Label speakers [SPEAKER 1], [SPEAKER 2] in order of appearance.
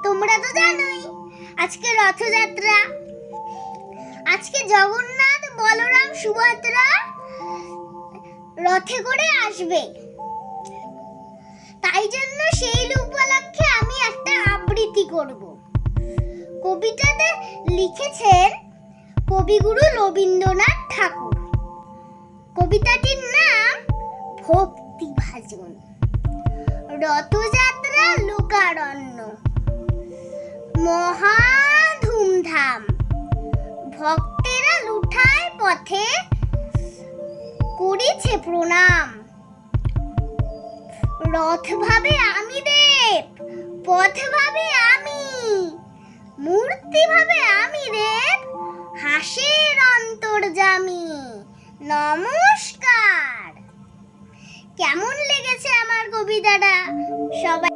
[SPEAKER 1] তোমরা তো জানোই আজকে রথযাত্রা। আজকে জগন্নাথ, বলরাম, সুভদ্রা রথে করে আসবে। তাই জন্য সেই উপলক্ষে আমি একটা আবৃত্তি করব। কবিতাতে লিখেছেন কবিগুরু রবীন্দ্রনাথ ঠাকুর। কবিতাটির নাম ভক্তিভাজন। রথযাত্রা লোকারণ্য, মহা ধুমধাম, ভক্তেরা লুঠায় পথে করিছে প্রণাম। রথ ভাবে আমি দেব, পথ ভাবে আমি, মূর্তি ভাবে আমি দেব, হাসের অন্তর্যামী। নমস্কার। কেমন লেগেছে আমার কবিতাটা সবাই?